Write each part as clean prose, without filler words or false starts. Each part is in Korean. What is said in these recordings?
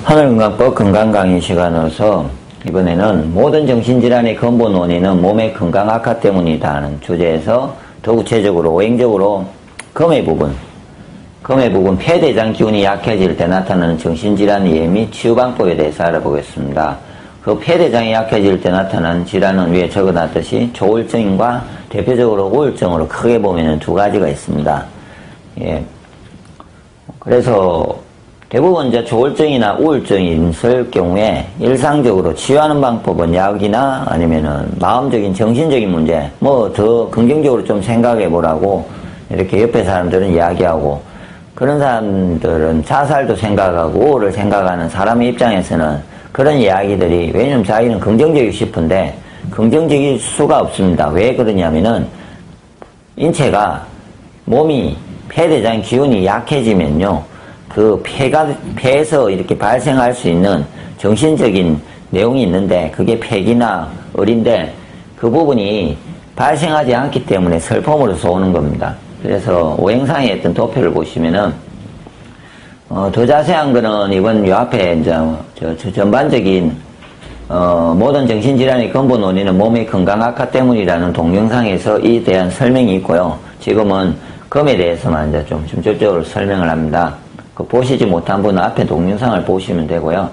하늘건강법 건강강의 시간으로서 이번에는 모든 정신질환의 근본 원인은 몸의 건강 악화 때문이다 하는 주제에서 더 구체적으로 오행적으로 금의 부분 폐대장 기운이 약해질 때 나타나는 정신질환 이해 및 치유방법에 대해서 알아보겠습니다. 그 폐대장이 약해질 때 나타나는 질환은 위에 적어놨듯이 조울증과 대표적으로 우울증으로 크게 보면 두 가지가 있습니다. 예. 그래서 대부분 이제 조울증이나 우울증이 있을 경우에 일상적으로 치유하는 방법은 약이나 아니면은 마음적인 정신적인 문제 뭐 더 긍정적으로 좀 생각해 보라고 이렇게 옆에 사람들은 이야기하고, 그런 사람들은 자살도 생각하고 우울을 생각하는 사람의 입장에서는 그런 이야기들이, 왜냐면 자기는 긍정적이고 싶은데 긍정적일 수가 없습니다. 왜 그러냐면은 인체가 몸이 폐대장 기운이 약해지면요, 그 폐에서 이렇게 발생할 수 있는 정신적인 내용이 있는데 그게 폐기나 을인데 그 부분이 발생하지 않기 때문에 슬픔으로서 오는 겁니다. 그래서 오행상의 어떤 도표를 보시면은 더 자세한 거는 이번 요 앞에 이제 전반적인 모든 정신질환의 근본 원인은 몸의 건강 악화 때문이라는 동영상에서 이에 대한 설명이 있고요. 지금은 금에 대해서만 이제 좀 직접적으로 설명을 합니다. 그 보시지 못한 분은 앞에 동영상을 보시면 되고요.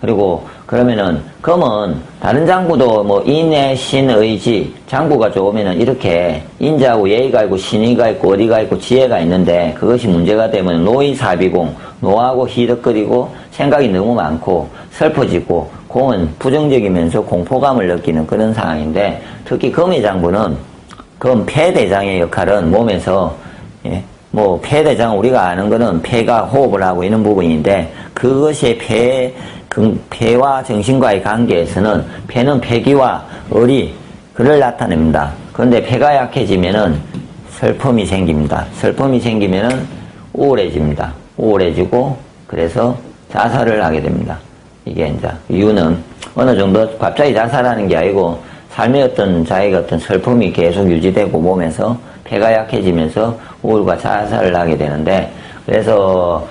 그리고 그러면은 금은 다른 장구도 뭐 인의 신의지 장구가 좋으면은 이렇게 인자하고 예의가 있고 신의가 있고 어리가 있고 지혜가 있는데, 그것이 문제가 되면 노이사비공, 노하고 희덕거리고 생각이 너무 많고 슬퍼지고 공은 부정적이면서 공포감을 느끼는 그런 상황인데, 특히 금의 장구는 금 폐대장의 역할은 몸에서 뭐 폐대장 우리가 아는 거는 폐가 호흡을 하고 있는 부분인데, 그것이 폐와 정신과의 관계에서는 폐는 폐기와 의리 그를 나타냅니다. 그런데 폐가 약해지면은 슬픔이 생깁니다. 슬픔이 생기면은 우울해집니다. 우울해지고 그래서 자살을 하게 됩니다. 이게 이제 이유는 어느 정도 갑자기 자살하는 게 아니고 삶의 어떤 자기가 어떤 슬픔이 계속 유지되고 몸에서 폐가 약해지면서 우울과 자살을 하게 되는데, 그래서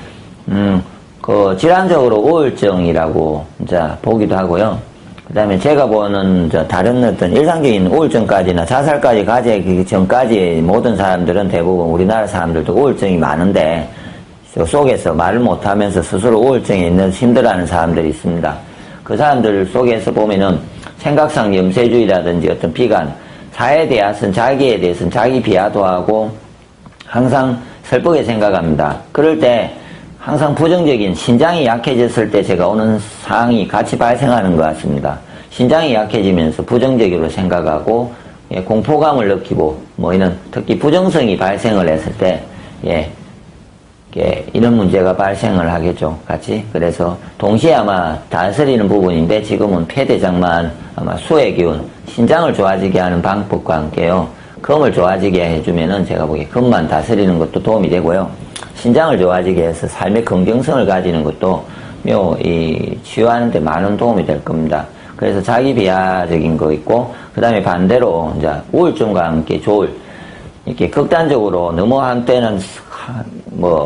그 질환적으로 우울증이라고 이제 보기도 하고요. 그다음에 제가 보는 다른 어떤 일상적인 우울증까지나 자살까지 가기 전까지 모든 사람들은 대부분 우리나라 사람들도 우울증이 많은데, 속에서 말을 못하면서 스스로 우울증에 있는 힘들어하는 사람들이 있습니다. 그 사람들 속에서 보면은 생각상 염세주의라든지 어떤 비관, 자에 대해서는 자기에 대해서는 자기 비하도 하고 항상 슬프게 생각합니다. 그럴 때 항상 부정적인, 신장이 약해졌을 때 제가 오는 상황이 같이 발생하는 것 같습니다. 신장이 약해지면서 부정적으로 생각하고 공포감을 느끼고 뭐 이런 특히 부정성이 발생을 했을 때 이런 문제가 발생을 하겠죠. 같이. 그래서 동시에 아마 다스리는 부분인데 지금은 폐대장만 아마 수의 기운, 신장을 좋아지게 하는 방법과 함께요, 금을 좋아지게 해주면은 제가 보기에 금만 다스리는 것도 도움이 되고요. 신장을 좋아지게 해서 삶의 긍정성을 가지는 것도 치유하는 데 많은 도움이 될 겁니다. 그래서 자기 비하적인 거 있고, 그 다음에 반대로 이제 우울증과 함께 이렇게 극단적으로 너무 한때는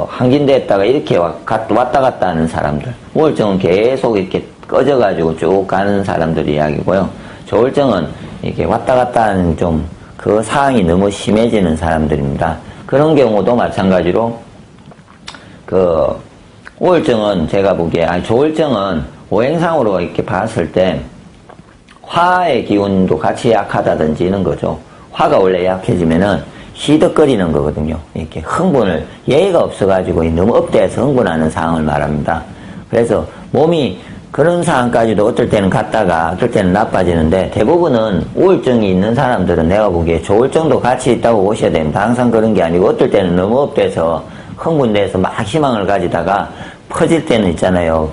항진됐다가 이렇게 왔다 갔다 하는 사람들, 우울증은 계속 이렇게 꺼져가지고 쭉 가는 사람들 이야기고요. 조울증은 이렇게 왔다 갔다 하는 그 상황이 너무 심해지는 사람들입니다. 그런 경우도 마찬가지로 우울증은 제가 보기에, 조울증은 오행상으로 이렇게 봤을 때 화의 기운도 같이 약하다든지 이런 거죠. 화가 원래 약해지면은 희덕거리는 거거든요. 이렇게 흥분을, 예의가 없어가지고 너무 업돼서 흥분하는 상황을 말합니다. 그래서 몸이 그런 상황까지도 어떨 때는 갔다가 어떨 때는 나빠지는데, 대부분은 우울증이 있는 사람들은 내가 보기에 조울증도 같이 있다고 보셔야 됩니다. 항상 그런 게 아니고 어떨 때는 너무 업돼서 흥분돼서 막 희망을 가지다가 퍼질 때는 있잖아요.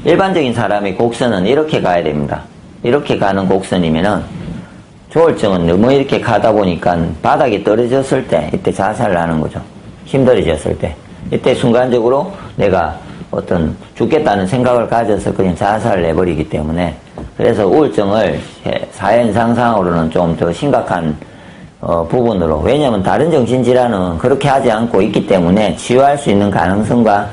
일반적인 사람의 곡선은 이렇게 가야 됩니다. 이렇게 가는 곡선이면은 조울증은 너무 이렇게 가다 보니까 바닥에 떨어졌을 때 이때 자살을 하는 거죠. 힘들어졌을 때. 이때 순간적으로 내가 어떤 죽겠다는 생각을 가져서 그냥 자살을 해버리기 때문에, 그래서 우울증을 사회현상상으로는 좀 더 심각한 부분으로, 왜냐하면 다른 정신질환은 그렇게 하지 않고 있기 때문에 치유할 수 있는 가능성과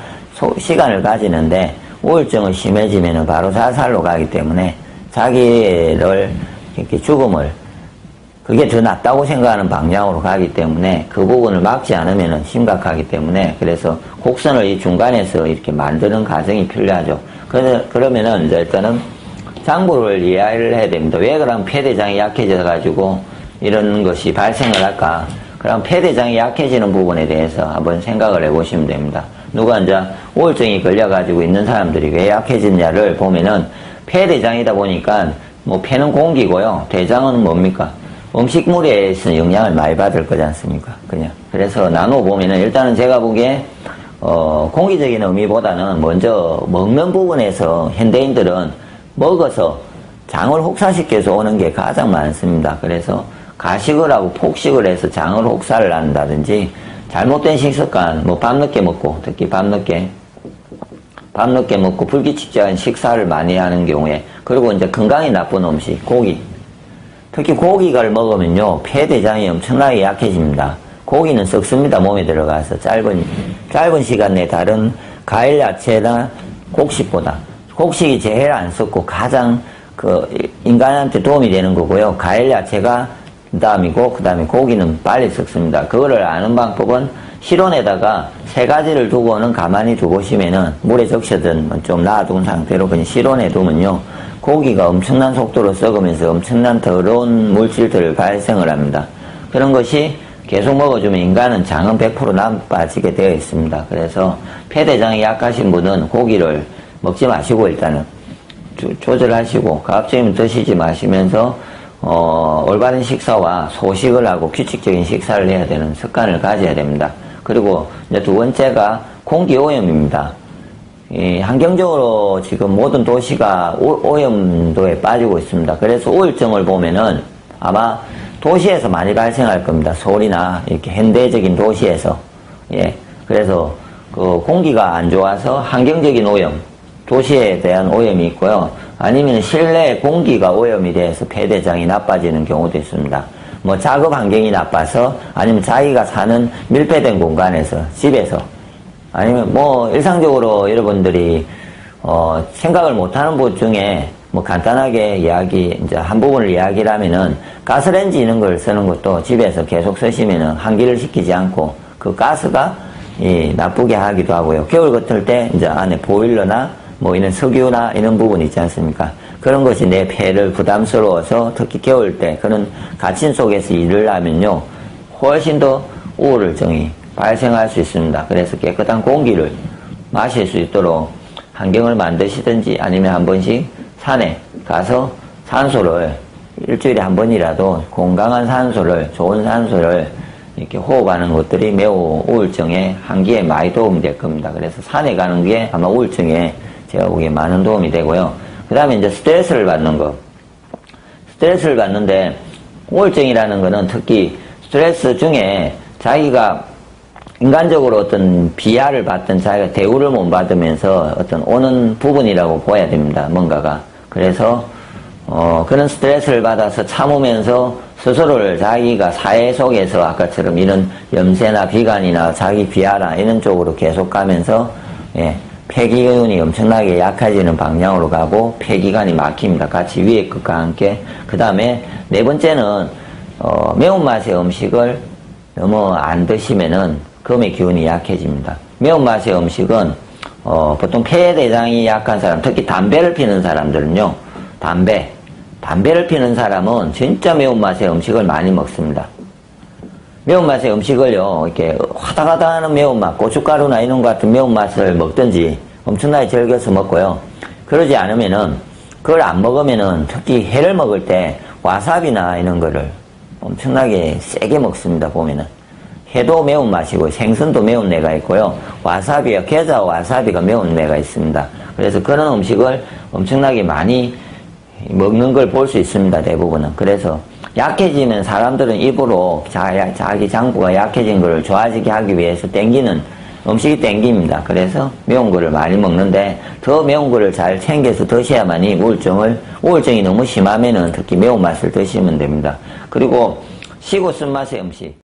시간을 가지는데, 우울증이 심해지면 바로 자살로 가기 때문에 자기를 이렇게 죽음을 그게 더 낫다고 생각하는 방향으로 가기 때문에 그 부분을 막지 않으면 심각하기 때문에 그래서 곡선을 이 중간에서 이렇게 만드는 과정이 필요하죠. 그러면은 이제 일단은 장부를 이해를 해야 됩니다. 왜 그럼 폐대장이 약해져 가지고 이런 것이 발생을 할까? 그럼 폐대장이 약해지는 부분에 대해서 한번 생각을 해보시면 됩니다. 누가 이제 우울증이 걸려가지고 있는 사람들이 왜 약해지냐를 보면은 폐대장이다 보니까 뭐 폐는 공기고요. 대장은 뭡니까? 음식물에서 영향을 많이 받을 거지 않습니까? 그냥. 그래서 나누어 보면은 일단은 제가 보기에 공기적인 의미보다는 먼저 먹는 부분에서 현대인들은 먹어서 장을 혹사시켜서 오는 게 가장 많습니다. 그래서 가식을 하고 폭식을 해서 장을 혹사를 한다든지 잘못된 식습관, 뭐 밤늦게 먹고, 특히 밤늦게 먹고 불규칙적인 식사를 많이 하는 경우에, 그리고 이제 건강에 나쁜 음식, 고기. 특히 고기를 먹으면요, 폐대장이 엄청나게 약해집니다. 고기는 썩습니다. 몸에 들어가서 짧은 시간 내에 다른 과일, 야채나 곡식보다. 곡식이 제일 안 썩고 가장 인간한테 도움이 되는 거고요. 과일, 야채가 그 다음에 고기는 빨리 썩습니다. 그거를 아는 방법은 실온에다가 3가지를 두고는 가만히 두고시면은 물에 적셔든 좀 놔둔 상태로 그냥 실온에 두면요. 고기가 엄청난 속도로 썩으면서 엄청난 더러운 물질들을 발생을 합니다. 그런 것이 계속 먹어주면 인간은 장은 100% 나빠지게 되어 있습니다. 그래서 폐대장이 약하신 분은 고기를 먹지 마시고 일단은 조절하시고 가급적이면 드시지 마시면서 올바른 식사와 소식을 하고 규칙적인 식사를 해야 되는 습관을 가져야 됩니다. 그리고 이제 두 번째가 공기오염입니다. 환경적으로 지금 모든 도시가 오염도에 빠지고 있습니다. 그래서 우울증을 보면은 아마 도시에서 많이 발생할 겁니다. 서울이나 이렇게 현대적인 도시에서. 예. 그래서 그 공기가 안 좋아서 환경적인 오염, 도시에 대한 오염이 있고요. 아니면 실내 공기가 오염이 돼서 폐대장이 나빠지는 경우도 있습니다. 뭐 작업 환경이 나빠서 아니면 자기가 사는 밀폐된 공간에서 집에서 아니면 뭐 일상적으로 여러분들이 생각을 못하는 것 중에 뭐 간단하게 이제 한 부분을 이야기를 하면은 가스레인지 이런 걸 쓰는 것도 집에서 계속 쓰시면은 환기를 시키지 않고 그 가스가 나쁘게 하기도 하고요. 겨울 같을 때 이제 안에 보일러나 뭐 이런 석유나 이런 부분이 있지 않습니까? 그런 것이 내 폐를 부담스러워서 특히 겨울 때 그런 갇힌 속에서 일을 하면요. 훨씬 더 우울증이 발생할 수 있습니다. 그래서 깨끗한 공기를 마실 수 있도록 환경을 만드시든지 아니면 한 번씩 산에 가서 산소를 일주일에 한 번이라도 건강한 산소를, 좋은 산소를 이렇게 호흡하는 것들이 매우 우울증의 한기에 많이 도움이 될 겁니다. 그래서 산에 가는 게 아마 우울증에 제가 보기에 많은 도움이 되고요. 그 다음에 이제 스트레스를 받는 거. 스트레스를 받는데 우울증이라는 거는 특히 스트레스 중에 자기가 인간적으로 어떤 비하를 받든 자기가 대우를 못 받으면서 어떤 오는 부분이라고 보아야 됩니다. 뭔가가. 그래서 그런 스트레스를 받아서 참으면서 스스로를 자기가 사회 속에서 아까처럼 이런 염세나 비관이나 자기 비하나 이런 쪽으로 계속 가면서 폐기운이 엄청나게 약해지는 방향으로 가고 폐기관이 막힙니다. 같이 위의 것과 함께. 그 다음에 네 번째는 매운맛의 음식을 너무 안 드시면은 금의 기운이 약해집니다. 매운맛의 음식은 보통 폐대장이 약한 사람, 특히 담배를 피는 사람들은요. 담배를 피는 사람은 진짜 매운맛의 음식을 많이 먹습니다. 매운맛의 음식을요, 이렇게 화다하다 하는 매운맛, 고춧가루나 이런 것 같은 매운맛을 먹든지 엄청나게 즐겨서 먹고요. 그러지 않으면은, 그걸 안 먹으면은 특히 회를 먹을 때 와사비나 이런 거를 엄청나게 세게 먹습니다, 보면은. 회도 매운맛이고 생선도 매운 내가 있고요. 와사비와 게자와 와사비가 매운 내가 있습니다. 그래서 그런 음식을 엄청나게 많이 먹는 걸 볼 수 있습니다, 대부분은. 그래서 약해지면 사람들은 입으로 자기 장부가 약해진 걸 좋아지게 하기 위해서 땡기는 음식이 땡깁니다. 그래서 매운 거를 많이 먹는데 더 매운 거를 잘 챙겨서 드셔야만이 우울증이 너무 심하면은 특히 매운맛을 드시면 됩니다. 그리고 시고 쓴맛의 음식.